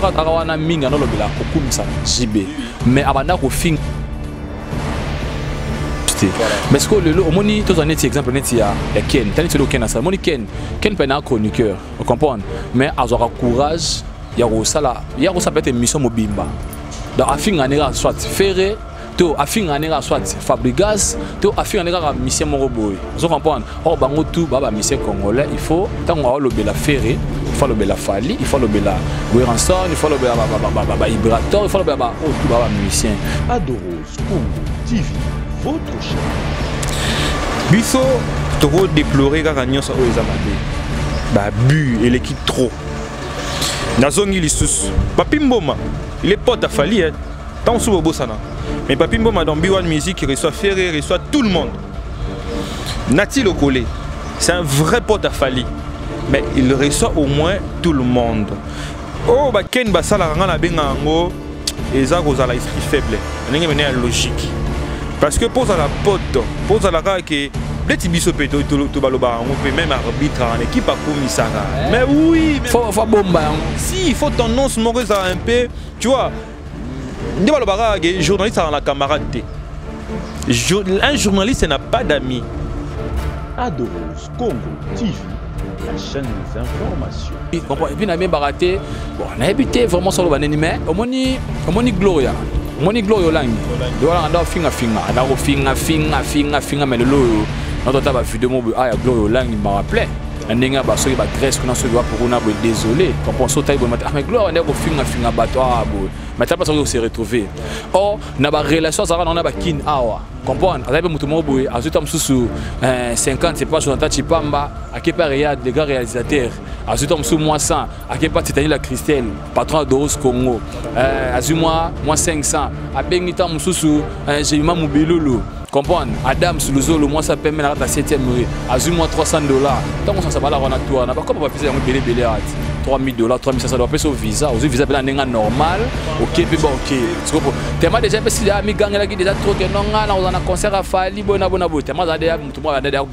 wana minga no lobela kokumisa jibe mais abanda ko fin mais ce que le omoni tous un exemple net ya Ken tani tolo Ken ça moni Ken peut un chroniqueur on comprend mais azora courage ya ko sala peut être mission mobimba donc afinga nera soit ferré to afinga nera soit Fabrigas to afinga nera mission moroboy vous comprenez or bango tout baba mission congolais il faut tango lobela ferré il faut lobela Fali il faut lobela Guéranson il faut lobela Ibrator il faut lobela tout baba musicien Adoros Congo TV votre chaîne. Biso trop déploré car agnon sa oezamade. Bah bu et l'équipe trop. Nazongi lisus. Papi Mboma, il est pote à Fali hein. Tant sous Bosana. Mais Papi Mboma dans B1 Music il reçoit Ferré, il reçoit tout le monde. Nati Lokole, c'est un vrai pote à Fali. Mais il reçoit au moins tout le monde. Oh bah Ken Basala ranga benga ngo eza kozala esprit faible. Ndenge mené à logique. Parce que pose à la pote, pose à la rare que peut-être biso peut to baloba on peut même arbitre en équipe à commissara. Mais oui, faut bomba. Si il faut tendance mauvaise un peu, tu vois. Ndi baloba que journaliste a la camarade. Un journaliste n'a pas d'amis. Adoros Congo TV, la chaîne des informations. Et puis on a bien baraté. Bon, on a habité vraiment sur le banani mais au moni Gloria. Moni Gloria langi. Dola anda finga mais le loyo. Notre taba vidéo mo ah ya Gloria langi m'a rappelé. Ndinga ba so ba Grèce kuna so ba pour na désolé. Quand on saute ba mais Gloria anda ko finga bato ah bo. Mais t'as pas se retrouver. Or na ba relation ça na ba kin awa. Comprendre avec mutu mo boy azuta msusu 50 c'est pas Jonathan Chipamba akepa Riyad les gars réalisateurs azuta msusu moi 100 akepa Titani la Christelle patron d'Oros Congo azuma moi 500 abengita msusu Jema Mubelolo comprendre Adam Suluzolo moi ça permet la 7e rue azuma $300 tant on ça va la rona tour na pas comme pas faire belé $3000 $3500 doit payer au visa bela nenga normal OK puis bon OK tellement déjà parce qu'il a mis gang là qui déjà trop que non on a concert à Fali bona tellement ça déjà mutu moi déjà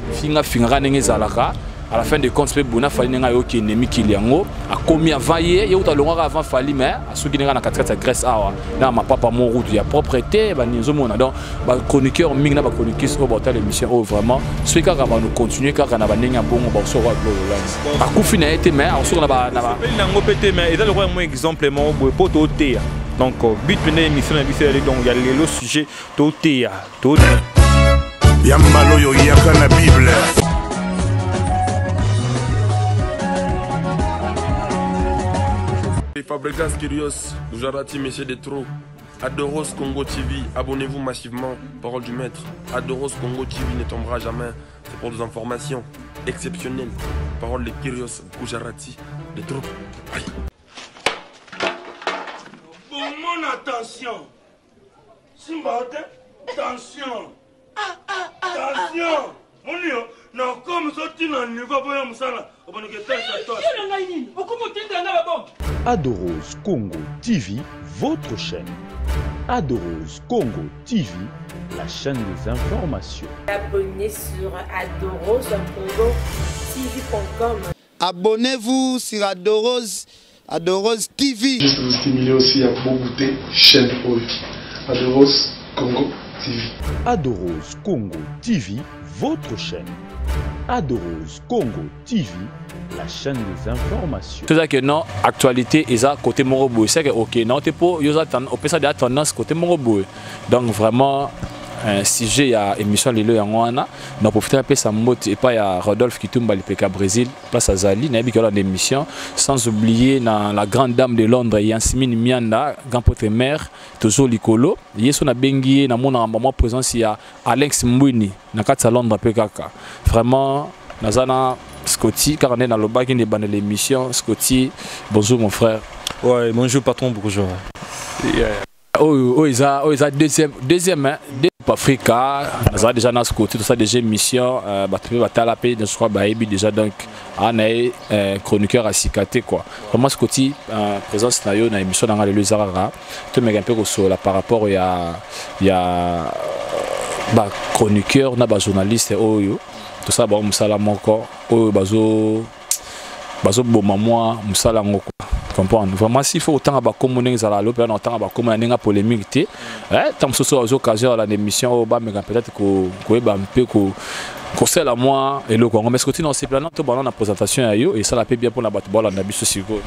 finga nenga zalaka à la fin de compte bona Fali nenga yo ki ennemi kiliango a commis avant hier yo talonga avant Fali mais a souki nenga na 4 Grèce awa na ma papa mon route ya propreté ba nizo mona donc ba chroniqueur mingi na ba chroniquiste au botal émission oh vraiment celui qui va nous continuer car na ba nenga bongo ba so wa gloire ba kufi na été mais on sur na ba nango pété mais et là le roi moi exemple mon boy poto té donc but pendant émission na biso donc il y a le sujet toté yambalo yo yaka na bible Fabrikas Kyrios, Gujarati, Messieurs des Trop. Adoros Congo TV, abonnez-vous massivement. Parole du maître. Adoros Congo TV ne tombera jamais. C'est pour des informations exceptionnelles. Parole de Kyrios, Gujarati, des Trop. Aïe. Pour mon attention. Simba, attention. Attention. Non, comme ça, tu n'as pas besoin de ça. Adoros Congo TV, votre chaîne. Adoros Congo TV, la chaîne des informations. Abonnez sur adoroscongo.tv.com. Abonnez-vous sur Adoros TV. Juste vous stimuler aussi à beaucoup goûter chaîne Ovi. Adoros Congo TV. Adoros Congo TV, votre chaîne. Adoros Congo TV, la chaîne des informations. C'est ça que non, actualité est à côté Morobo. C'est que ok, non, t'es pour, on peut ça de tendance côté Morobo. Donc vraiment, si j'ai à émission Lilo Yangwana, on profite un peu sa motte et pas il y a Rodolphe qui tombe à l'IPK Brésil, place à Zali, n'a pas une émission, sans oublier dans la grande dame de Londres, Yansimine Mianda, grand pote mère, toujours Licolo. Il y a son bengi, dans mon moment présence il y a Alex Mbouini, dans quatre Londres PKK. Vraiment, Nazana Scotty, car on est dans le bac de l'émission. Scotty, bonjour mon frère. Ouais, bonjour patron, bonjour. Ils ont deuxième Africa, nous avons déjà dans ce côté, tout ça déjà émission, je crois déjà donc on a chroniqueur à Sikaté quoi. Vraiment ce côté présence dans l'émission dans les Zarara, tout me un peu sur par rapport il y a chroniqueur, on a journaliste tout ça bon musala moko bazo boma moi musala ngoko comprendre vraiment s'il faut autant à communiquer à la lope on autant à communiquer à polémique tant que ce soit aux occasions à l'émission au bas mais peut-être que ba un peu que c'est la moi et le Congo mais ce que tu dans ces plans tout bon la présentation et ça la paie bien pour la batte ball en abisso sigo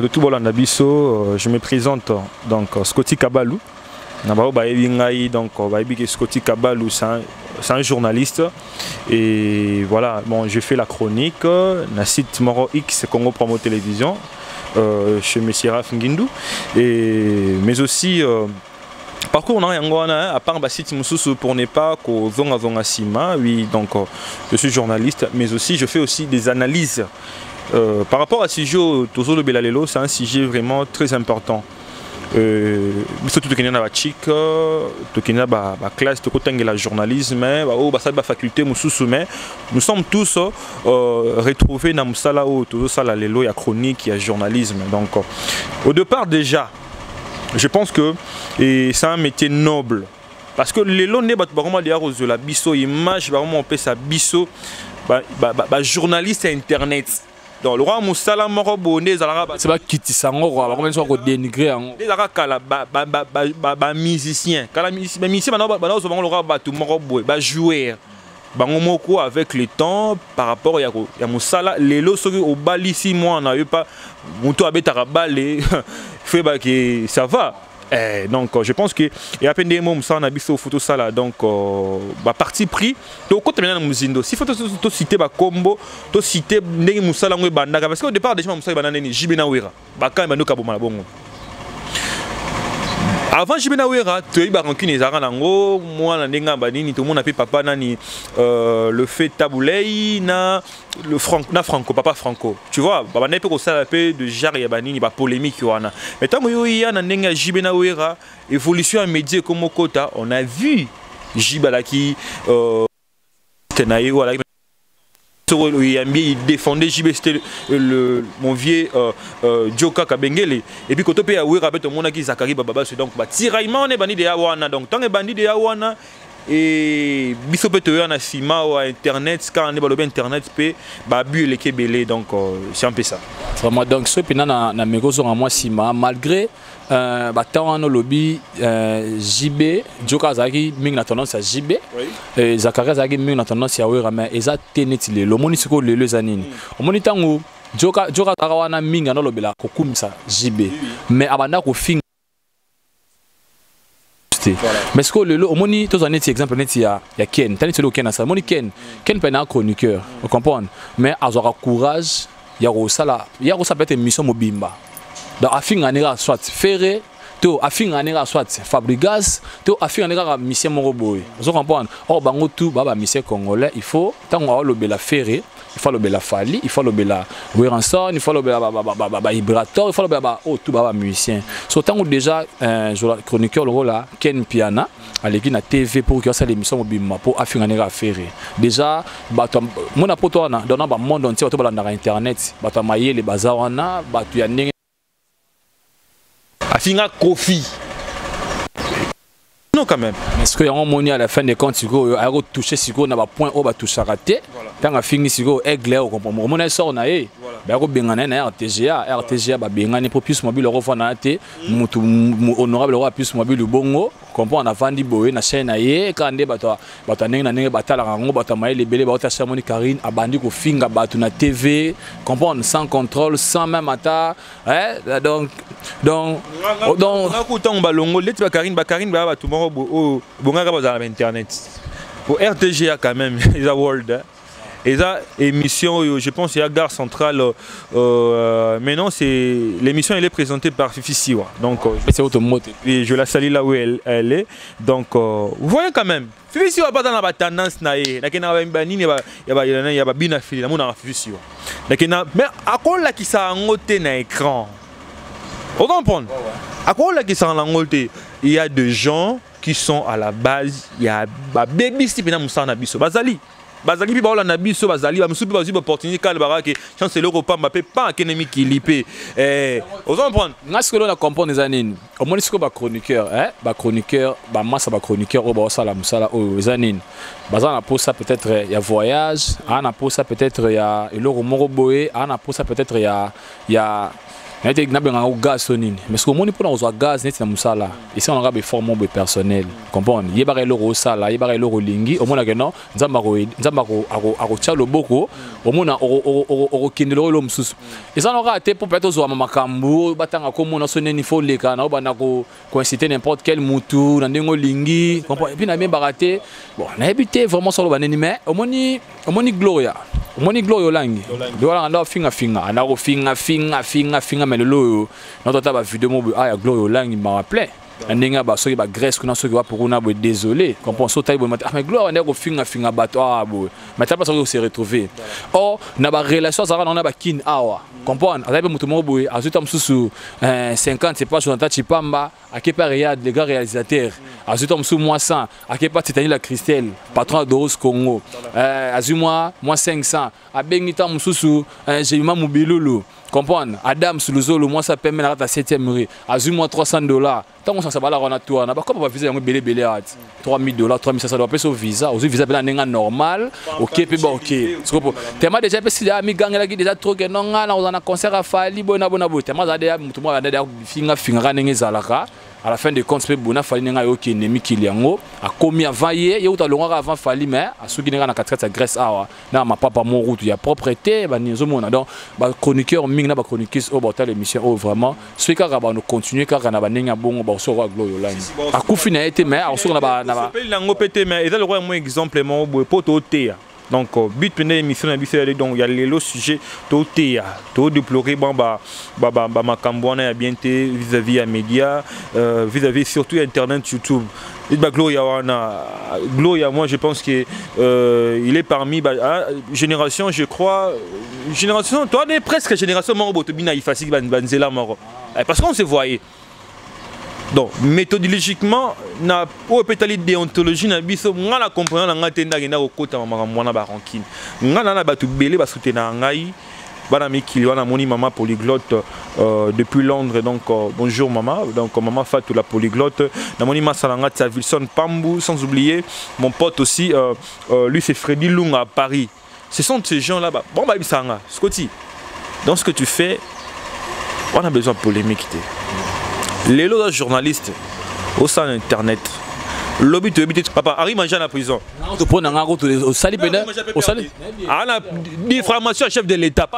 de tout ball en abisso je me présente donc Scotty Kabalou donc Scotty Kabalou c'est un journaliste et voilà bon je fais la chronique na site Moro X Congo Promo Télévision chez Monsieur Raf Ngindou et mais aussi parcours on a à part site Moussous pour ne pas qu'au zonga sima oui donc je suis journaliste mais aussi je fais aussi des analyses par rapport à ce sujet Tozo le Belalelo c'est un sujet vraiment très important surtout que na chic to kina ba classe to kotanga la journalisme ba ça ba faculté mususu mais nous sommes tous retrouvés na musala o to sala lelo ya chronique ya journalisme donc au départ déjà je pense que c'est un métier noble parce que lelo ne ba vraiment dia rose la biso image ba vraiment on peut sa biso ba journaliste internet donc le roi Moussala moko bonné c'est pas quitter ça on va comment soit dénigrer les kala ba musicien kala musicien ba le roi ba tout moko boy ba jouer bango moko avec le temps par rapport ya Moussala lelo soki au bali 6 mois na eu pas muto abetaka balé fait ba que ça va. Donc je pense que et à peine des mots ça on a biso photo ça là donc parti pris to côté maintenant muzindo si photo to citer ba combo to citer ndenge musala ngwe bandaka parce qu'au départ déjà musala banana ni jibena wera ba quand banoka bomala bongo avant jibena wera to yi ba rancune ezara nango moi na ndenga banini tout le monde appelle papa nani le fait taboulei na le franco papa franco tu vois ba na pe ko sala pe de jar ya banini ba polémique wana mais tant yo ya na ndenga jibena wera évolution média comme kota on a vu jibala qui tenaï voilà il défendait JB c'était mon vieux Djoka Kabengele et puis quand on peut avoir avec tout le monde qui Zakari Baba c'est donc tiraillement on est bandit de Yawana donc tant que bandit de Yawana et biso peut te na sima ou internet quand on est bien internet peut babu les kebele donc c'est un peu ça vraiment donc ce pina na megozo en moi sima malgré tant no lobby JB Djoka Zaki ming na tendance à JB et Zakari Zaki ming na tendance à wera mais eza tenetile le moni siko le zanini o moni tango Djoka Zarawana ming na lobela ko kumisa JB mais abanda ko finga mais ce que le moni tous en exemple net il y a Ken tani c'est le Ken ça moni Ken pena chroniqueur vous comprenez mais azora courage ya ça peut être mission mobimba donc afinga nera soit ferré to afinga nera soit Fabregas to afinga nera mission moroboy vous comprenez or bango tout baba mission congolais il faut tango le bela ferré il faut le bela Fali il faut le bela Weranson il faut le bela Vibrator il faut le bela tout baba musicien so tango déjà chroniqueur le rôle Ken Piana à l'équipe na TV pour que ça l'émission mobile pour afinga nera ferré déjà bato mona poto na dans ba monde entier bato ba na internet bato maye les bazar wana bato ya ndenge afinga Kofi non quand même est-ce que on moni à la fin des comptes siko a touché siko na ba point au ba toucher raté tant a fini siko aigle au comprendre mon sort na e ba ko bengana na RTGA ba bengani pour plus mobile ro fana té mutu honorable ro plus mobile bongo comprendre avant di boye na chaîne na ye kande bato ndenge na ndenge batala rango bato mai lebele ba ta Charmoni Karine abandi ko finga bato na TV comprendre sans contrôle sans même ata donc na ko tango balongo leti ba Karine ba tout moko bongaka ba internet pour RTGA quand même ils a world et ça émission je pense il y a Gare Centrale maintenant c'est l'émission elle est présentée par Fifi Siwa donc c'est automotive et je la salue là où elle est donc vous voyez quand même Fifi Siwa pas dans la tendance na ye na kena ba nini ya ba bina fili na mona Fifi Siwa na kena mais akola ki sa ngote na écran on comprend akola ki sa ngote il y a des gens qui sont à la base il y a ba baby stipena musana biso bazali pi baola na biso bazali ba musupi bazi opportunité kala baraka chance le repas mbappé pas kenemi ki lipé on comprendre ngas que l'on a comprendre les années au moins ce que ba chroniqueur ba massa ba chroniqueur au ba sala musala au les années bazana pour ça peut-être il y a voyage ana pour ça peut-être il y a le moro boé ana pour ça peut-être il y a nete na benga au gaz sonini mais ce que moni pour na gaz nete na musala ici on a des formes personnel comprendre yebare loro sala yebare loro lingi au mona que non nzamba ko tchalo boko au mona o kindelo lo msusu et ça on aura été pour peut-être zo makambo batanga ko mona soneni fo leka na bana ko inciter n'importe quel mutu na ndengo lingi comprendre et puis na bien baraté bon na habité vraiment sur le baneni mais au moni gloria moni glorio langi dola anda finga ana ko finga mais lelo notre taba vidéo mo ya glorio langi m'a rappelé ndinga ba soki ba Grèce kuna soki wa pouruna bo désolé comprend so taille bo mais gloire anda ko finga bato bo mais taba soki se retrouver or na ba relation ça na ba kin awa comprendre azabe mutu mo bo azuta msusu 50 c'est pas sur ta chipamba akepa Riyad les gars réalisateurs azuta msusu moi 100 akepa Titani la Christelle patron de Rose Congo azuma moi 500 abengita msusu Jema Mubilulu comprendre Adam Suluzolo moi ça permet la 7e rue azuma $300 tant on ça va la rona toi na ba comme va visa yango belé at $3000 $3500 doit payer visa aux visa bela nenga normal OK pe ba OK tema déjà pe si ami gangela ki déjà trop que non nga na on a concert à Fali bona tema za de mutu mo anda finga nenga zalaka à la fin de compte pe bona Fali nenga yo ki ennemi kiliango a commis avant hier yo ta longa avant Fali mais a souki nenga na 4 Grèce awa na ma papa mon route ya propreté ba nizo mona donc ba chroniqueur ming na ba chroniqueuse au botal émission oh vraiment ce ka ba nous continuer car na ba nenga bongo ba so glorio langi a kufi na été mais a so na ba s'appelle lango pété mais et là le roi moi exemple mon poto té donc but pendant émission na biso donc il y a les sujets toté to déplorer ba makambo na bien té vis-à-vis à médias vis-à-vis surtout internet YouTube et bah Gloria moi je pense que il est parmi génération je crois génération toi on est presque génération moro bina ifasik banzela moro parce qu'on se voyait. Donc méthodologiquement na pour pétali déontologie na biso ngala comprendre nga tenda ngena ko kota mwana ba rancune ngana na batu belé ba soutenir ngai bana mikili wana moni maman polyglotte depuis Londres donc bonjour maman donc maman Fatou la polyglotte na moni masalanga tsa Wilson Pambou sans oublier mon pote aussi lui c'est Freddy Lunga à Paris. Ce sont ces gens là-bas bon ba bisanga Scotty dans ce que tu fais on a besoin de polémique. Les lots journalistes au sein d'internet. Lobby de papa arrive manger à la prison. Tu prends un gars au sali pena au sali. Ah la diffamation chef de l'État.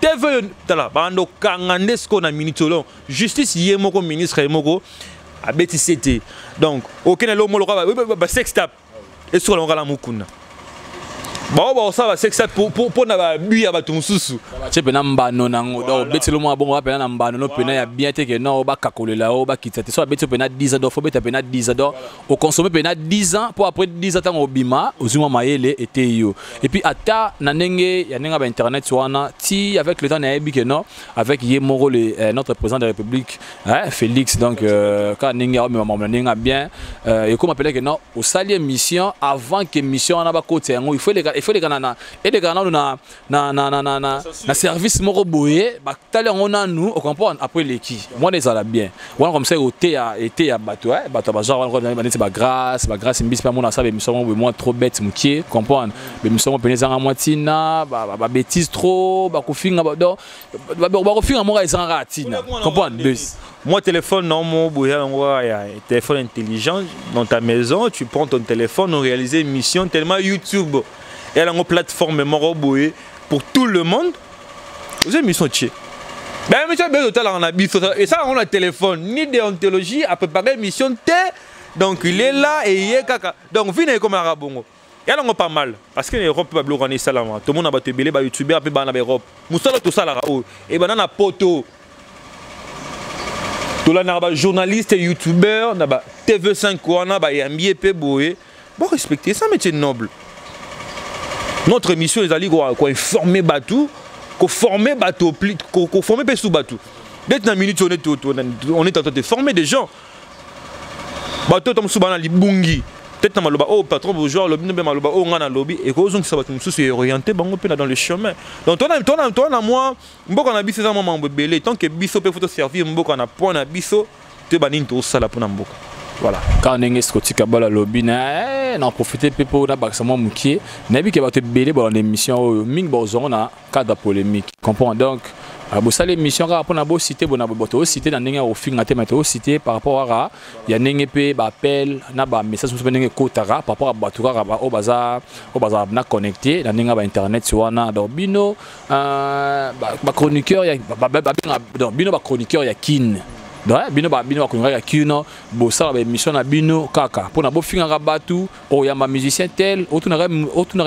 TV tala bando kanganesco na minitolo. Justice yemoko ministre yemoko a BTCT. Donc aucun lomo lo ba sextap. Et sur la mukuna. Bon ça va c'est que ça pour na bui ya bato mususu che pena mbano nango do betelo mo bongo pena na mbano no pena ya bien te que non ba kakolela o ba kitete so betelo pena 10 ans faut beta pena 10 ans au consommer pena 10 ans pour après 10 ans au bima ozuma mayele était yo et puis ata na ndenge ya nenga ba internet wana ti avec le temps na ebi que non avec Yemoro notre président de la République Félix donc quand nenga me maman nenga bien et comme appelé que non au sali émission avant que mission na ba côté il faut les gars et les gars na service moro boye ba tali on a nous on comprend après les qui moi les ala bien on comme ça été à bateau ba genre on ba grâce mbisi pa mona ça be mission moi trop bête moukier comprendre be mission peneza nga moitina ba bêtise trop ba kofinga ba do ba kofinga mo ezanga ratina comprendre moi téléphone non mon boya téléphone intelligent dans ta maison tu prends ton téléphone on réalise une mission tellement YouTube et elle a une plateforme Moroboé pour tout le monde. Vous avez mis son tché. Ben, monsieur, et ça, on a téléphone, ni déontologie, à préparer mission T. Donc, il est là et il est caca. Donc, venez comme un rabongo. Et elle a pas mal. Parce que l'Europe peut pas bloquer ça là. Tout le monde a battu belé, bah, YouTuber, après, bah, en Europe. Moussala, tout ça là. Et ben, on a poto. Tout là, on a journaliste et youtubeur, on a TV5, on a un peu boé. Bon, respecter ça, métier noble. Notre mission est d'aller former Batou, former Batou, former sous Batou. Dès que minute on est en train de former des gens. Batou tom subana li bungi. Peut-être na maloba oh patron bonjour lobby ne maloba oh ngana lobby et cause que ça va tout se orienter bango pe dans le chemin. Donc toi moi mboko na biso za maman belé tant que biso peut servir mboko na point na biso te banin to sala pour na mboka. Voilà. Quand on est Scotty Kabala lobby na profiter pour na baxamo mukie na bi ke ba te belé dans l'émission ming bozon na cadre polémique. Comprends donc bosala émission kaka mpona bocité bona boto ocité na ndenge ofinga te mate ocité par rapport à ya ndenge mpe bappel na bamessage mosusu mpe ndenge ekotaka par rapport a bato kaka oyo baza na connecté na ndenge bainternet wana donc bino bachroniqueur bino bachroniqueur ya kine donc bino bachroniqueur ya kino bosala baémission na bino kaka mpona bofingaka bato oyamba musicien tel otunaka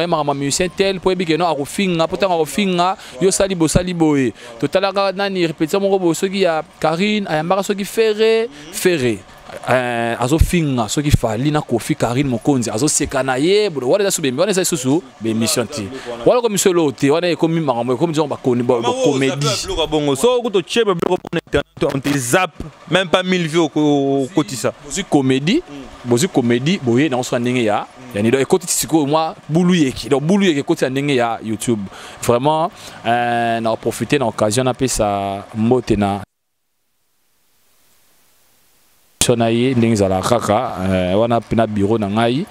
yemaka musicien tel po yebi keno akofinga po ntango akofinga yo sali bosali boye totalaka nani répétition moko boye soki ya Karine ayambaka soki Ferré azofinga soki Fally na Kofi Karine Mokonzi azoseka na ye wana eza subembi wana eza lisusu bémission te wana komi solo te wana ekomi makambo ekomi disons bacomédie so okutotie babiloko mpona internet on te zappe même pas 1000 vues okotisa bozwi comédie boye na osala ndenge ya nido ekotisi sikoyo mwa bulu yeki donc bulu yeki ekotisa ndenge ya YouTube vraiment na profiter na occasion napesa mbote na sonaye ndenge za la kaka wana pena bureau na ngai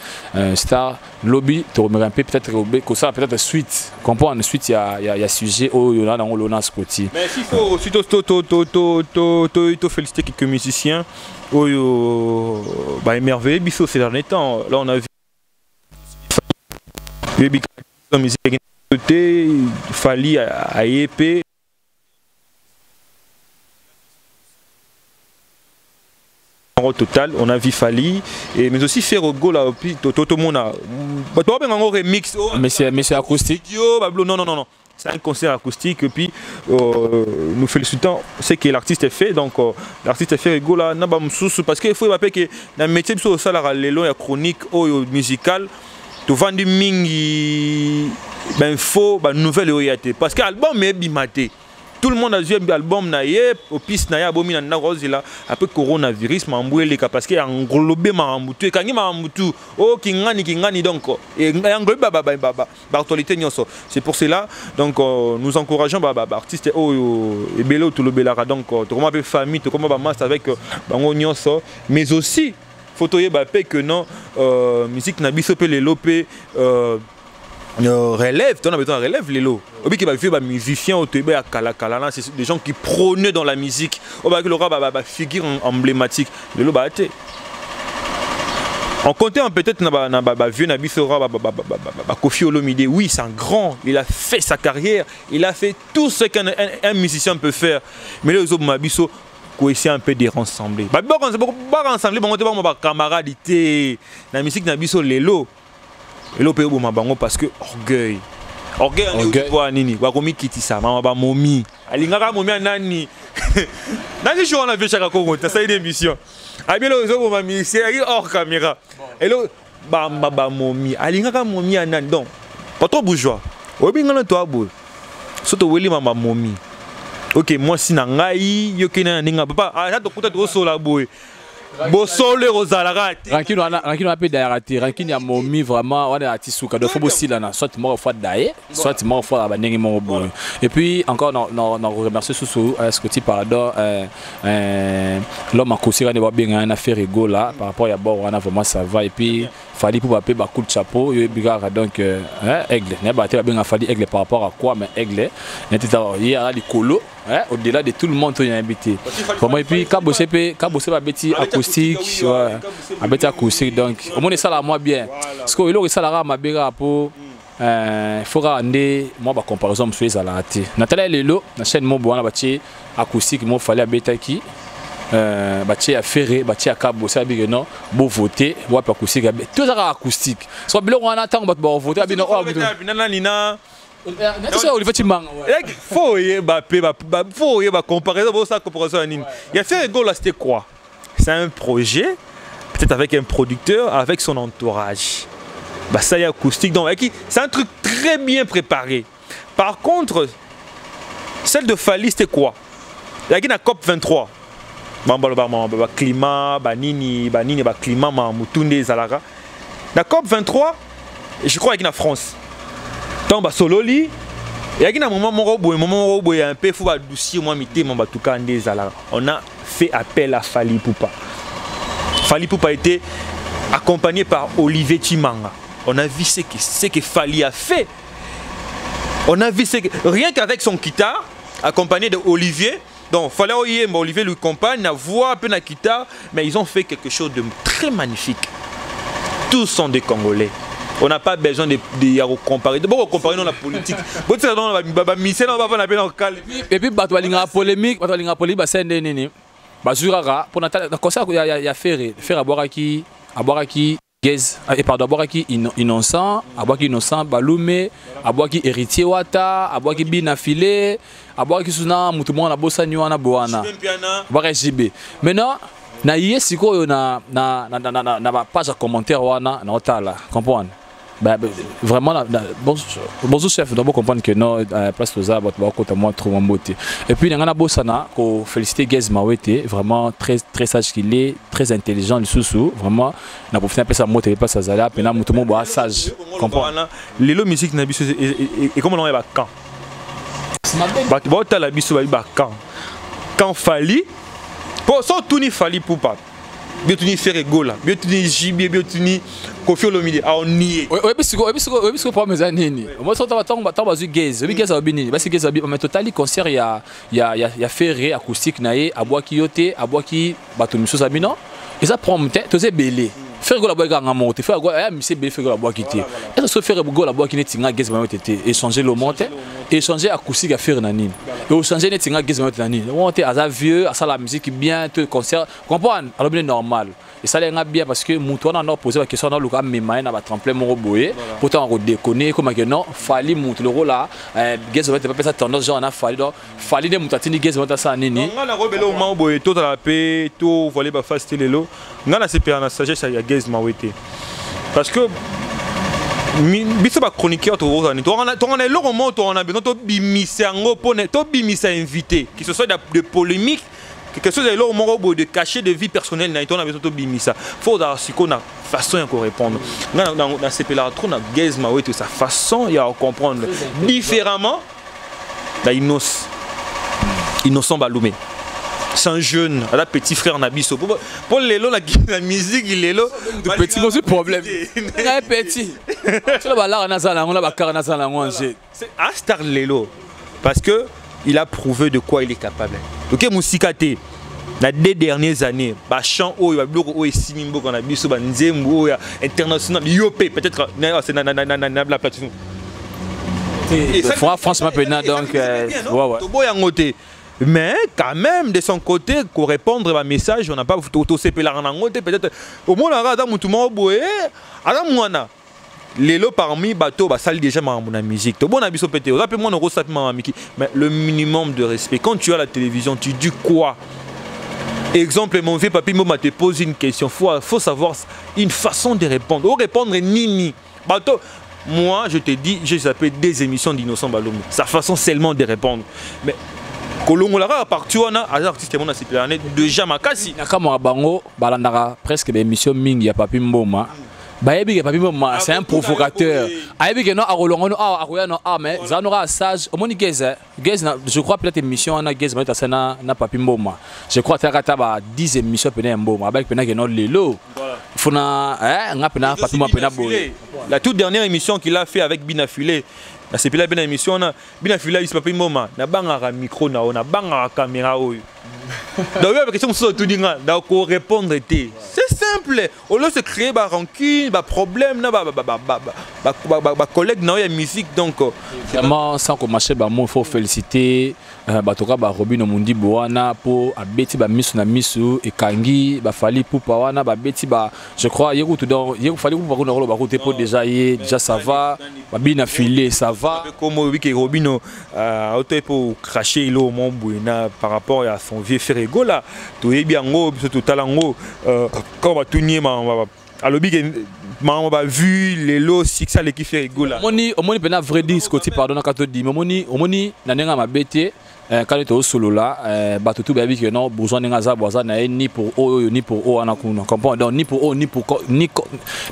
star lobby to remercier un peu peut-être ça peut-être suite comprendre suite ya sujet au là dans l'ona scoti mais s'il faut to féliciter quelques musiciens oyo ba émerveillé biso ces derniers temps là on a vu musique côté Fally à EP au total, on a vu Fally et mais aussi Ferrogo là puis tout le monde a remix mais c'est acoustique non c'est un concert acoustique et puis nous félicitons ce que l'artiste fait donc l'artiste fait Ferrogo là n'a pas parce qu'il faut rappeler que dans le métier de ça là les longs chronique ou musical tu vends du mingi ben faux ben nouvelle royauté parce que album est bimaté. Tout le monde a vu l'album naïe, au piste naïe, abomi na rose là, après coronavirus, m'embrouille les cas parce qu'il a englobé m'emboutu, quand il m'emboutu, oh kingani donc, et englobé baba, actualité nyonso. C'est pour cela donc nous encourageons artistes oh et bello tout le belara donc tout comme avec famille, tout comme master avec bango nyonso, mais aussi photoyer bapé que non musique na biso pe les lopé relève, tu as besoin de relève les lots. Obi qui va vivre musicien au Tébé à Kalakala, c'est des gens qui prônent dans la musique. On va que le rap figure emblématique. Le lot baté. En comptant peut-être na vieux Nabisora Kofi Olomide. Oui, c'est un grand. Il a fait sa carrière. Il a fait tout ce qu'un musicien peut faire. Mais les autres Mabiso essayer un peu de rassembler. Bah rassembler, bon on va camarades la musique Nabiso les lots. Et l'opé au mabango parce que orgueil on nini bakomi kitisa mama ba momi alingaka momi nani nani je on a vu chaque congo ça une émission abi lo zo ma ministère hors caméra et lo ba momi alingaka momi nani donc pas trop bourgeois obi ngana to abo soto weli mama momi OK moi si na ngai yo kena ninga papa ah to kuta to sola boy Bosole Rosalara. Rankino a peu d'arrêter. Rankino a momi vraiment. On est à Tisuka. Donc faut aussi là, soit mort fois d'ailleurs, soit mort fois à Nengi Morobo. Et puis encore, on remercie sous ce que tu parles l'homme a causé on est bien un affaire rigolo là par rapport à bord on a vraiment ça va et puis Fally pour paper ba coup de chapeau yo bigara donc aigle n'est pas bien Fally aigle par rapport à quoi mais aigle n'était hier à l'écolo au-delà de tout le monde qui est invité pour moi et puis Kabosé ba beti acoustique ouais beti acoustique donc au moins ça là moi bien parce que il ça là ma bigara pour il faut rendre moi ba comparaison monsieur ça là té Nathalie lelo na chaîne mo bona bati acoustique mo Fally abeta qui bati à Ferré bati à Cabo ça bien non beau voter ou acoustique tout ça acoustique soit bilo on attend ba voter bien non nina ça Olivier Timang faut y faut y comparer ça comparaison nini il a fait go là c'était quoi c'est un projet peut-être avec un producteur avec son entourage bah ça y est acoustique donc c'est un truc très bien préparé par contre celle de Fally c'était quoi il y a une COP 23 climat banini climat mutunde zalaka la COP 23 je crois qu'il y a en France donc sololi il y a un moment où un peu faut adoucir moi mité mon batuka ndé zalaka on a fait appel à Fally Ipupa. Fally Ipupa a été accompagné par Olivier Timanga. On a vu ce que Fally a fait. On a vu rien qu'avec son guitare accompagné de Olivier. Donc, il fallait Olivier lui accompagne, la voix, un peu la guitare, mais ils ont fait quelque chose de très magnifique. Tous sont des Congolais. On n'a pas besoin de comparer. D'abord, comparer dans la politique. Et puis, la polémique, c'est Bazurara, pour Nathalie, il y a Ferré à boire qui Gez, et pardon, à boire qui innocent, à boire qui innocent, Balume, à boire qui héritier Wata, à boire qui binafilé, à boire qui souna, Moutoumon, la bossa nyuana boana, à boire JB. Maintenant, na yé siko na page à commentaire wana na otala, comprendre? Vraiment, bonjour chef, d'abord comprendre que non, place aux arbres, moi trop en beauté. Et puis, il y a un bossana, qu'on félicite Gez Mawete, vraiment très sage qu'il est, très intelligent, le sous vraiment, on a profité un peu sa moto, il passe à Zala, puis là, tout le monde sage. Comprendre. Les lots musique n'a biso et comment on est à quand? Bon, t'as la biso à quand Fali, pour ça tout n'y Fali pour pas. Biotuni Ferregola, biotuni JB, biotuni Kofi Olomide, on y est. Oui, parce que pour mes années, moi, ça va tomber Gez, Gez a bini, parce que Gez a bini, mais total, il concert, il y a ferré acoustique, naïe, à bois qui yote, à bois qui batoumi sous abino, et ça prend tu sais belé. Ferregola bois gang à monter, Ferregola, monsieur belé Ferregola bois qui était. Et ça se fait Ferregola bois qui n'est tinga Gez m'a été échanger le monte, échanger acoustique à faire nani, et échanger n'est tinga Gez m'a été nani. Monte à ça vieux, à ça la musique bien, tout concert, comprendre, alors bien normal. Et ça l'est bien parce que Moutouana a posé la question dans le cas mais n'a pas tremplé mon roboé pourtant on déconner comme que non fallait monter le rôle là Gez va pas ça tendance genre on a fallait des moutatini Gez va ça nini on a rebelle au moment boé tout à la paix tout voler ba face télé lo on a c'est na sagesse ya Gez Mawete parce que biso ba chroniqueur to rosani to on a le moment to on a besoin to bimisa ngo pour to bimisa invité qui ce soit de polémique quelque chose de cacher de vie personnelle, on a besoin de bimisa. Faut d'avoir ce qu'on a façon de répondre. Dans ces pays-là, on a Gez Mawete sa façon de comprendre différemment. Innocent Balume. C'est un jeune, un petit frère Nabiso. Pour Lélo, la musique, il est là. Petit, c'est problème. Il est petit. C'est un star Lélo. Parce que il a prouvé de quoi il est capable. Ok, Moussikate, dans les 2 dernières années, chant il va bloquer au Simimbo qu'on a vu sur Nzembo international, Yopé peut-être c'est la plateforme. Franchement, donc ouais. Mais quand même de son côté, pour répondre à un message, on n'a pas tout ce peut-être au moins on a Adam Boé, Adam Mouana. Les lots parmi bateaux, ça déjà ma musique. Bon, on a besoin pété. Mais le minimum de respect. Quand tu as la télévision, tu dis quoi? Exemple, mon vieux papy Moma te pose une question. Faut savoir une façon de répondre. Ou répondre nini. Bateau. Moi, je te dis, j'ai zappé des émissions d'Innocent Balume. Sa façon seulement de répondre. Mais Kolongolara à partir on a artiste mon asipirane déjà makasi. Nakamo bango balandara presque des émissions mingi ya papi Mboma. C'est un provocateur. Mais sage. Je crois peut-être émission na Gez na papi Mboma. Je crois que tu as 10 émissions pendant Mboma avec pendant que non lelo. La toute dernière émission qu'il a fait avec Binafilé. C'est puis la bonne émission na Binafilé il papi Mboma na bangara micro na bangara caméra oyo. Donc la question c'est tout dinga donc répondre était c'est simple au lieu de créer ba rancune ba problème na ba collègue na ya musique donc vraiment sans commencer ba mot faut féliciter ba toka ba Robino Mundi Boana pour abeti ba misu na misu et kangi ba fali pour wana ba beti ba je crois yeko tout donc yeko fali pour ba ko ba côté pour déjà ça va ba bina filé ça va comme oui que Robino auto pour cracher lo mon buena par rapport à son vieux Ferrego là to yebi yango biso totalango quand va tourner à lobby ma ba vu les lots six à l'équipe Ferrego là omoni pena vrai disque côté pardon na kato di omoni na nenga mabete quand tu es au solo là bato tout baby que non besoin n'engaza boza na ni pour o anakuna comprends donc ni pour o ni pour ni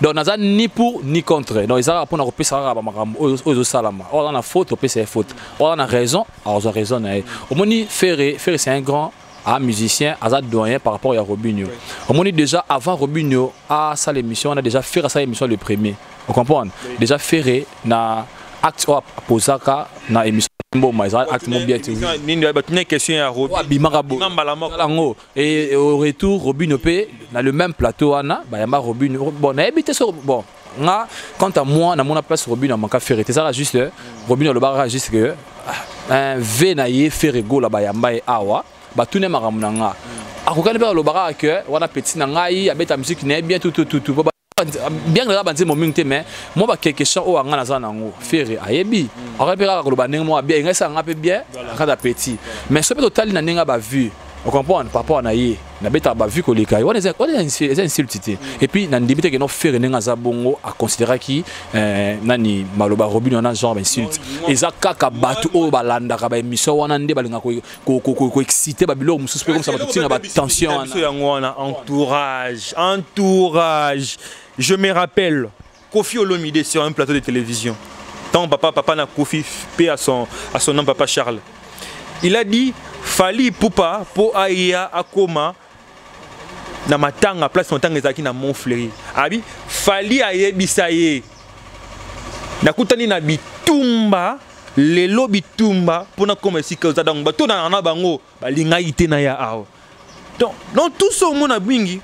donc naza ni pour ni contre donc ils a pour na repesa ba makambo ozo salama on a faute c'est faute on a raison alors on raison na omoni Ferré c'est un grand musicien Azad doyen par rapport à Robinho. On dit déjà avant Robinho à sa l'émission on a déjà fait sa émission le premier. Vous comprenez? Déjà Ferré na acte posaka na émission Bon, mais acte mon bien. Une question à Robin. Et au retour, Robin Opé, dans le même plateau, Anna, Robin. Bon, on a habité sur. Bon, quant à moi, dans mon place, Robin a manqué faire. C'est ça, juste. Robin, le bar, juste que. Un venaye faire go là-bas, Yamba et Awa. Bah, tout n'est pas ramonanga. A quoi qu'on le bar que, on a petit nangaï, avec ta musique, n'est bien tout. Bien que la mon minte mais moi ba quelque chose au anga na nango faire ayebi on repère ko ba moi bien ngasa ngape bien kada petit mais ce total na ninga ba vu on comprend papa na ye na beta ba vu ko le kai on est insulté et puis na ndibite que no faire ninga za bongo à considérer qui nani maloba Robin na genre insulte ezaka ka batu o balanda ka ba émission wana nde balinga ko exciter ba bilo mususu comme ça ba tinga ba tension entourage. Je me rappelle Kofi Olomide sur un plateau de télévision. Tant papa n'a Kofi paix à son nom papa Charles. Il a dit Fali Poupa pour Aya Akoma na matanga place matanga ezaki na Montfleury. Abi Fali ayebisaye. Na kutani na bitumba lelo bitumba pona comme si que za donc bato na bango balinga ité na ya awa. Donc dans tout ce monde a bingi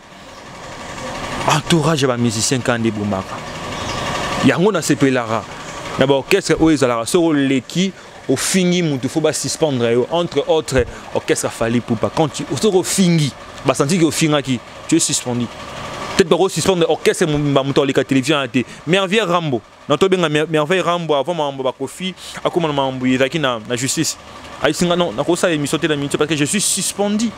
entourage de musiciens Kandi Boumaka. Yango na sepelara. D'abord orchestre oezalara sur l'équipe au fingi mutu faut pas suspendre entre autres orchestre Fali Poupa quand tu au fingi ba senti que au finga qui tu es suspendu. Peut-être pas suspendre orchestre mutu les télévision a été Merveille Rambo. Na to benga Merveille Rambo avant mambo ba Kofi akoma mambo yaki na justice. Ai singa non na ko sa émission te la minute parce que je suis suspendu.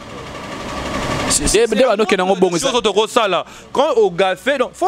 Quand au gafé, faut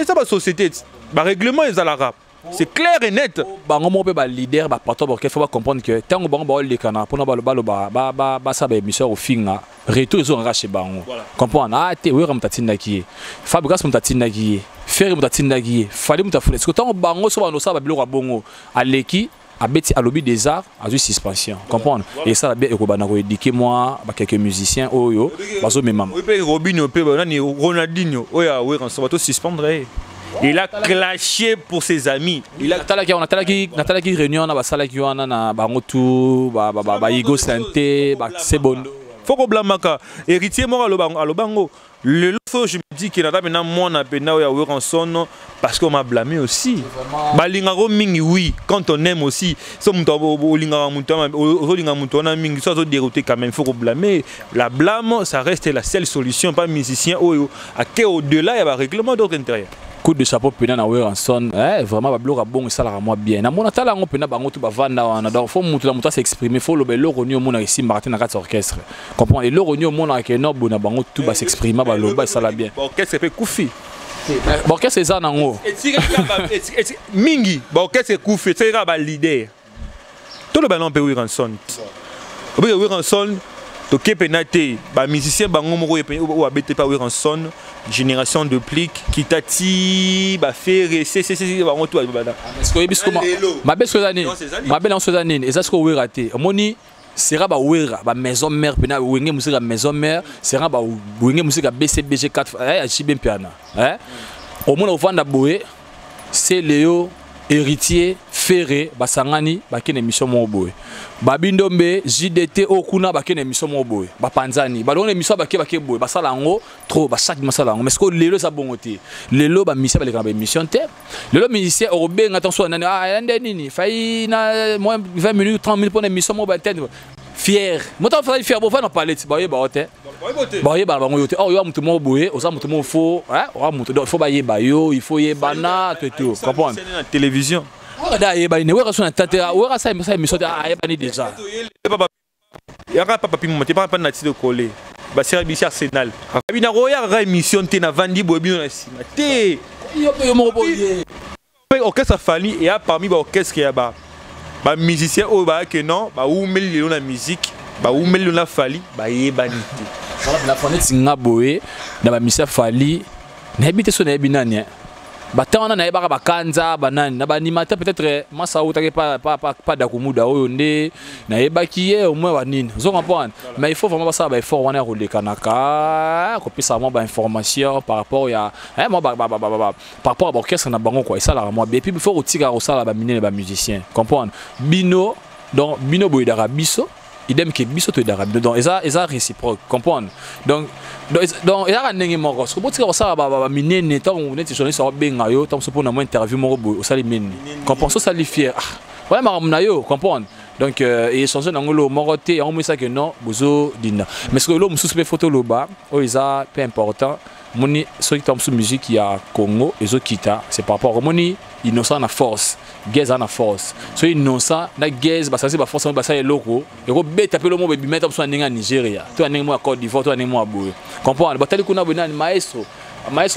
ça va société, bah règlement est à l'arabe. C'est clair et net. Bango mo pe ba leader ba patron parce qu'il faut comprendre que tant que bango ba le kana pour na ba ça ba émission au finga retour ils ont raché bango. Comprendre ah te oui ramtatina qui Fabrice mtatina qui faire mtatina qui fallait mtafule. Parce que tant bango so ba no ça ba bilo bongo aleki abeti à lobby des arts à une suspension comprendre et ça bien ekobana ko éduquer moi ba quelques musiciens oyo bazo memam Robin Opé nani Ronaldinho oya we quand ça va tout suspendre. Il a clashé pour ses amis. Il a Nathalie réunion na ba sala ki wana na bango tout ba Igo Santé ba Sebondo faut ko blamaka héritier moi alobango le faut je me dis que nata maintenant moi na pena oya we quand son parce qu'on m'a blâmé aussi. Balingaro mingi oui, quand on aime aussi, so muto lingara muto olinga muto na mingi so dérouté quand même faut blâmer. La blâme ça reste la seule solution pas musicien oyo à que au-delà il y a un règlement d'ordre intérieur. Coup de chapeau pena na Weranson vraiment ba bloka bon ça la moi bien. Na mona tala ngo pena bango tu ba vanda wana donc faut muto la muto s'exprimer faut le belo ronio mona ici Martin na 4 orchestre. Comprends et le ronio mona ke no bona bango tout ba s'exprimer ba loba ça la bien. Orchestre peut Koufi. Orchestre ça nango. Mingi, orchestre Koufi, c'est un leader. Tout le ballon peut Weranson. Weranson, to kepenate, ba musicien bango moko ou abete pa Weranson, génération de plic qui tati ba faire c'est bango tout ba. Est-ce que bisco ma belle chose année, et ça ce que we raté. Moni sera ba wera ba maison mère pena wenge musique maison mère sera ba wenge musique BCBG 4 JB piana au moins au vanda boé c'est Léo héritier Ferré ba sangani ba kene émission mo boé ba bindombe JDT okuna ba kene émission mo boé ba panzani ba don émission ba ke boé ba sala ngo trop ba chaque masala ngo mais ce que lelo ça bongoté lelo ba musicien ba le grand émission té lelo musicien au ben attention nani ande nini fay na moins 20 minutes 30 minutes pour émission mo ba tête fier moto fa fier bo fa na parler ba ye ba hote ba ye ba ngo yote oh yo mutu mo boé o sa mutu mo fo o mutu do faut ba ye ba yo il faut ye bana tout comprendre c'est la télévision. Regarde, il y a une émission déjà. Il y a pas papi mon pas pas de coller. Bah c'est la Arsenal. Il y a une émission qui na vandi bobi na simate. Orchestre Fali et parmi orchestre qui y a ba musicien au ba que non ba ou mel la musique ba ou mel la Fali ba yebanité. La fenêtre singa boé na ba musicien Fali na habité son ebinani. Batana na yeba ba kanza banani na ba animateur peut-être masa utake pas dakumuda oyo nde na yeba kiye au moins wanini vous comprenez mais il faut vraiment ça ba effort wana rouler kanaka ko pisa moi ba information par rapport ya moi par rapport à orchestre na bango quoi et ça la moi et puis il faut retirer au ça ba miner ba musicien comprendre bino donc bino boy dara biso idem que biso to dara donc eza réciproque comprendre donc il y a un endroit moko parce que botika ça ba minene tant on est journaliste so benga yo tant so pour na mo interview moko boy osali minene comprendre ça li fier ouais maramna yo comprendre donc et changer nangolo moko te on me ça que non bozo dina mais ce que lo mususu pe photo lo ba o eza peu important moni so qui sous musique ya Congo ezo kita c'est par rapport au moni innocent na force gaz na force so innocent na gaz ba ça c'est ba force ba ça eloko et ko beta pe lo mo be mettre so ndinga Nigeria to ndinga mo Côte d'Ivoire to ndinga mo aboye comprendre batali kuna bonani maestro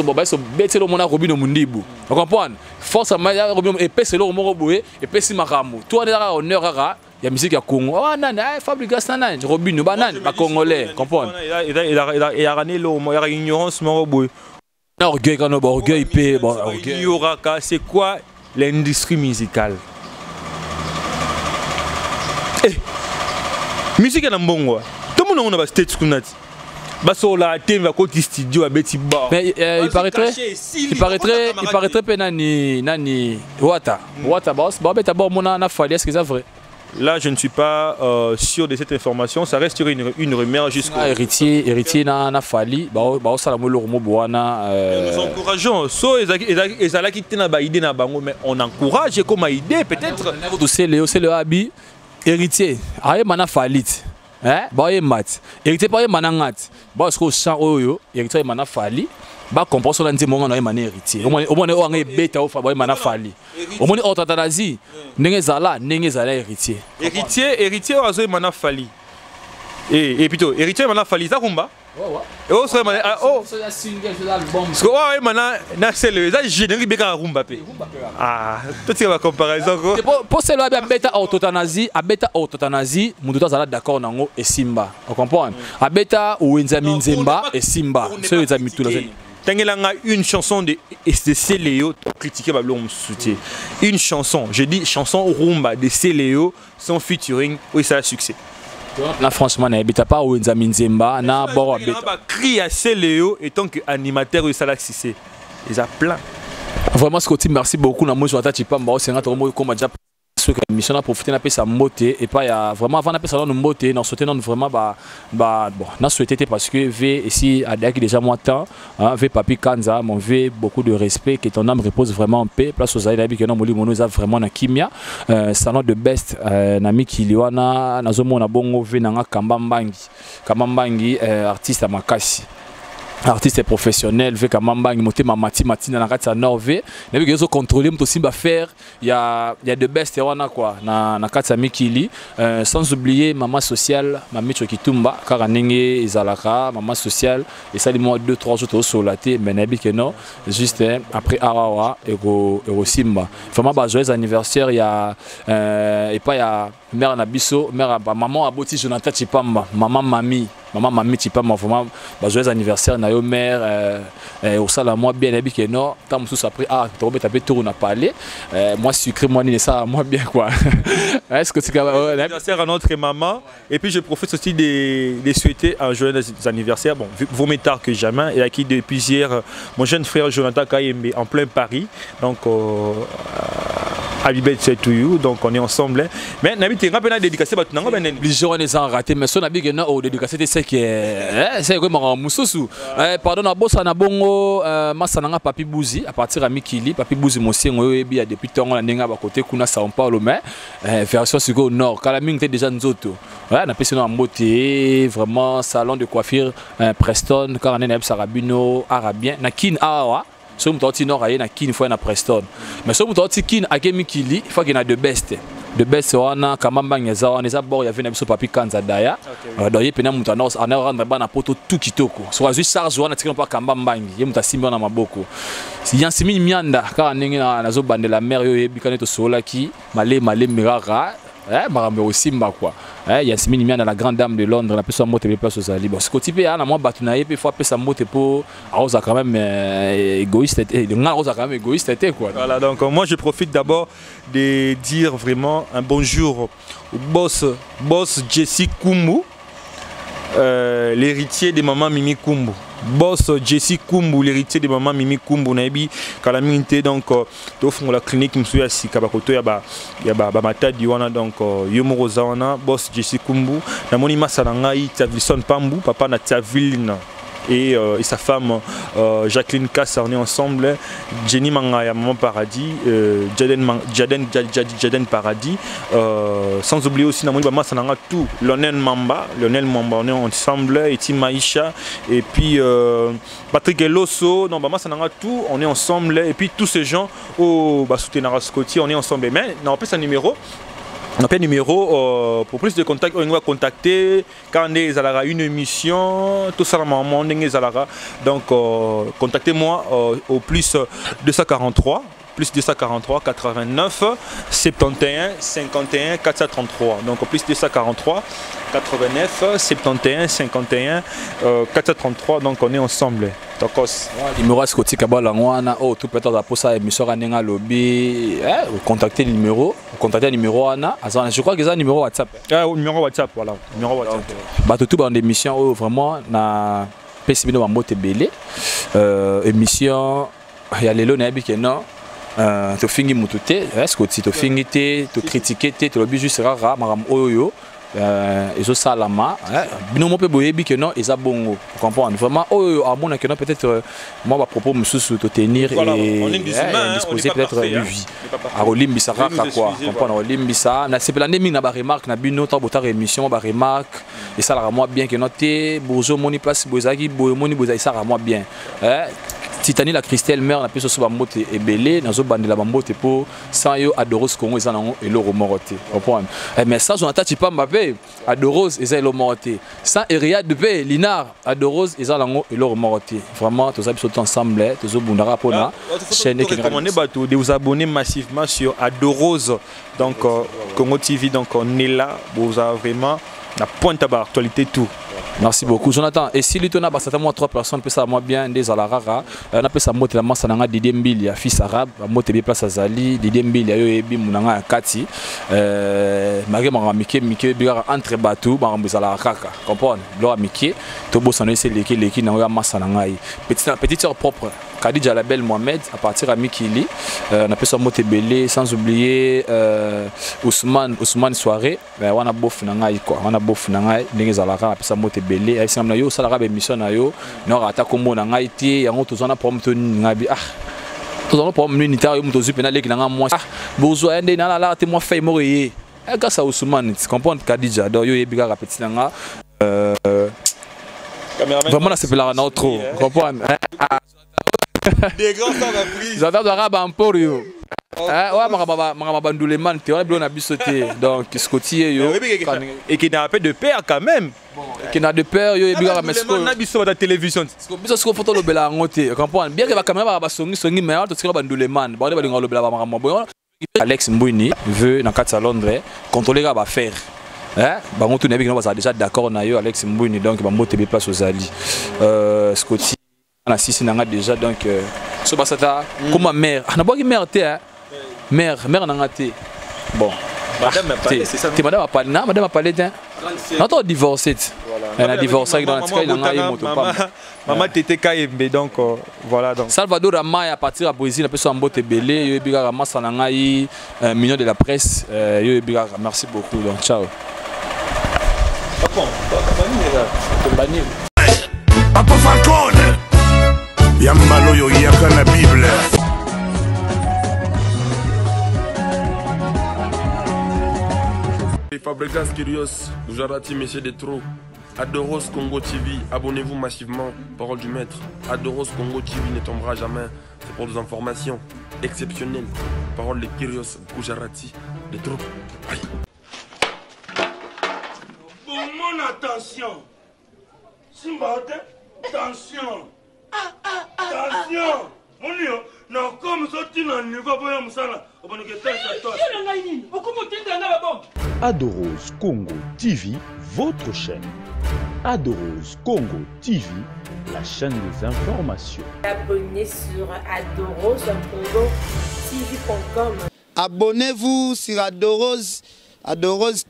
boba so betelo mona Robino Mundibu vous comprenez force maestro Robino et pèse lo mo boye et pèse makamu to ndara honneur rara ya musique ya Congo ah nani Fabrigas nani Robino banani ba congolais comprendre il a ramené l'homme il y a ignorance mo boye orgueil quand on orgueil paix bon orgueil yoraka c'est quoi l'industrie musicale musique na mbongo tout le monde on a stage kunati basola thème va côté studio abeti ba mais il paraîtrait nani wata boss ba beta ba mona na fali est-ce que c'est vrai? Là, je ne suis pas sûr de cette information. Ça reste une rumeur jusqu'au... Héritier na fali. Nous encourageons. Mais on encourage comme idée peut-être. C'est le habi. Héritier. Aye mana falit. Mat. Héritier pas manangat. Parce que chant oyo. Héritier mana fali. Ba compenser la ndimo ngana emane héritier au moins o anga beta o fa ba emana fali au moins o tatanazi ndenge zala héritier ozo emana fali et plutôt héritier emana fali za kumba et o so emana so ya single so album parce que o emana na sele za générique beka rumba pe tout c'est la comparaison ko pour cela ba beta o tatanazi mundu zala d'accord nango et simba on comprend a beta o enzami nzemba et simba so enzami tout la Tangelanga une chanson de Céléo critiqué par l'homme soutien. Une chanson, je dis chanson rumba de Céléo, son featuring où ça a succès. Là franchement, n'habite pas où Nzami Nzemba, na bord habite. On va crier à Céléo et tant que animateur où ça a succès. Ils a plein. Vraiment Scotty, merci beaucoup. Na moi je vais pas m'en c'est un comme déjà ce que mission a profité na sa moté et pas ya vraiment avant na pesa dans moté non souhaiter non vraiment bon na souhaité parce que v ici a déjà moi temps v papi Kanza mon v beaucoup de respect que ton âme repose vraiment en paix place aux aïdabi que non moli mono a vraiment na kimia salon de best na mikiliwana na zomo na bongo v na Kambambangi artiste à Makasi artiste professionnel avec Kamambangi motema matina na kati ya Norvège na biko zo contrôler mto simba faire il y a de best wana quoi na kati ya mikili sans oublier maman sociale Mamicho Kitumba car ndenge ezalaka maman sociale et ça les mois 2-3 jours au solaté mais na biko non juste après arawa ego simba vraiment ba joyeux anniversaire il y a et pas il y a mère Nabiso mère maman aboti Jonathan Chipamba maman Mami Chipamba vraiment ba joyeux anniversaire na yo mère au sala moi bien habité que non tant sous après tu vas taper tour on a parlé moi sucré moi ni ça moi bien quoi est-ce que tu anniversaire à notre maman et puis je profite aussi de souhaiter un joyeux anniversaire bon vaut mieux tard que jamais et à qui depuis hier mon jeune frère Jonathan Kayembe en plein Paris donc Happy birthday to you, donc on est ensemble. Mais Nabi, tu as dédicacé à tout le monde. Les gens ont raté, mais son Nabi, on dédicacé c'est que c'est vraiment Moussou. Pardon, na bossa na bongo, Massananga Papi Bouzi, à partir de Mikili, Papi Bouzi Mossi, on est bien depuis temps on a n'enga côté Kuna Sao Paulo, mais version sur au nord. Kalaming était déjà Nzoto. Ouais, on a passé dans beauté, vraiment salon de coiffure Preston, car on est na Sarabino, arabien, na Kin Awa. Si vous avez un kin, il faut un Preston. Mais si vous avez un kin, il faut qu'il y ait de best. De best, on a Kamambang, il y a un papi Kanza Daya. Donc, il y a un poto tout kitoko. Si vous avez un charge, on a un Kamambang, il y a un simba na maboko. Si y a un simi mianda, car on a un zo bande la mer, il y a un solaki, malé mirara. Marambe aussi quoi il y a simi mianda la grande dame de Londres la personne moté place aux ali bon ce côté pe na moi batunaye pe faut pesa moté pour arosa quand même égoïste et nga arosa quand même égoïste quoi. Voilà donc moi je profite d'abord de dire vraiment un bonjour au boss Jesse Kumu l'héritier de maman Mimi Kumbu. Boss Jesse Kumbu, l'héritier de maman Mimi Kumbu. Naibi kalaminte donc to la clinique msuya sikabakoto ya ba matadi wana donc yomo rozawana boss Jesse Kumbu. Na moni masalanga ita Wilson Pambu, papa na Tiavilina. Et sa femme Jacqueline Cass, on est ensemble. Jenny Mangaya, Maman Paradis, Jaden Paradis. Sans oublier aussi tout Lionel Mamba, on est ensemble. Et Tim Maïcha, et puis Patrick Eloso, non, tout, on est ensemble. Et puis tous ces gens au Soutenara Scotty, on est ensemble. Mais on appelle ça numéro. On appelle numéro pour plus de contacts, on va contacter quand on est à une émission, tout ça donc contactez-moi au plus 243 plus 243 89 71 51 433 donc au plus 243 89 71 51 433 donc on est ensemble. Numéro Scotty Kabalangwana, oh tout peut-être pour ça émission Ranenga Lobby, contactez le numéro Anna, je crois que c'est un numéro WhatsApp. Numéro WhatsApp voilà, numéro WhatsApp. Bah tout dans l'émission vraiment na PCB no Mambote Belé émission il y a les lots na bi non to fingi mutute Scotty to fingi te to critiquer te to lobby juste rara maram oyo ils ont salama binomo pe boyebi que non ils a bongo comprendre vraiment oh à mon que non peut-être moi va propos monsieur to tenir et disposer peut-être lui à Olimbisa quoi comprendre Olimbisa na c'est plané mi na ba remarque na bino ta bota émission ba remarque et ça la moi bien que noté bozo moni place bozaki boyomoni bozai ça la moi bien Titani la Christelle mère na peso so bambote ebelé nazo bandela bambote po sans yo Adoros Congo eza nango eloro moroté comprendre message on atati pa Mbappé Adoros eza eloro moroté sans Eriad de P Linar Adoros eza nango eloro moroté vraiment tous habitants ensemble tous bundara pona chaîne qui recommandé bateau de vous abonner massivement sur Adoros donc Congo TV donc on est là vous avez vraiment la pointe à l'actualité tout. Merci beaucoup Jonathan. Et si l'itona basata moi 3 personnes peut ça moi bien des alarara on appelle ça mote la massa nanga Didier Mbili ya fils arabe mote bi place azali Didier Mbili yo ebi munanga kati mage maramike mike biga entre bateau barambuzala kaka comprendre lo amike to bosana ese leki na ya massa nanga petite sœur propre Khadija la belle Mohamed à partir à Mikili on appelle ça mote belé sans oublier Ousmane soirée on a bof nanga quoi on a bof nanga ndenge zalara appelle ça mote belé ay samna yo salara be mission na yo no ata kombo na ngai ti yango tozana problème to ngabi tozana problème ni ta yo muto zupe na leki na moi bozo ende na la te moi fay morier grâce à Ousmane tu comprends Khadija do yo yebiga rapeti nanga vraiment là c'est la na trop comprendre des grands temps la prise j'adore arabe en pour yo ouais marabandule man te on a bien bisoté donc Scotty yo et qui n'a pas de père quand même qui n'a de père yo ebiga mesko na biso la télévision biso sko photo lo bela ngote comprendre bien que ba caméra ba songi mais to tsika bandule man ba ba ngalo bela ba maramo Alex Mbouini veut dans 4 à Londres contrôler ba faire ba ngoto na bikina ba déjà d'accord na yo Alex Mbouini donc ba mote be place aux ali Scotty na sisi nanga déjà donc so basata comme mère na boki mère te mère nanga te bon madame c'est ça madame a parlé non toi divorcé elle a divorcé dans la nanga yi moto pas maman tete kayembe donc voilà donc Salvador Amaya à partir à Brésil après son mbote belé yo biga ramasa nanga yi million de la presse yo biga merci beaucoup donc ciao Papa Falcone Yambalo yo yaka na Bible Fabregas Kyrios, Gujarati Messieurs des Trop. Adoros Congo TV, abonnez-vous massivement, parole du maître. Adoros Congo TV ne tombera jamais, c'est pour des informations exceptionnelles. Parole de Kyrios, Gujarati des Trop. Aïe. Pour mon attention, Simbaote, attention. Attention. On y est, non, comme ça, tu n'as pas besoin de ça. Adoros Congo TV, votre chaîne. Adoros Congo TV, la chaîne des informations. Abonnez sur adoroscongo.tv.com. Abonnez-vous sur Adoros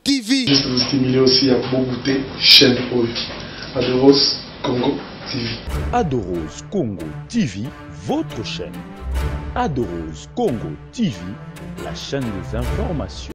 TV. Juste vous stimuler aussi à Bogoté, chaîne Oki. Adoros Congo TV. Adoros Congo TV, votre chaîne. Adoros Congo TV, la chaîne des informations.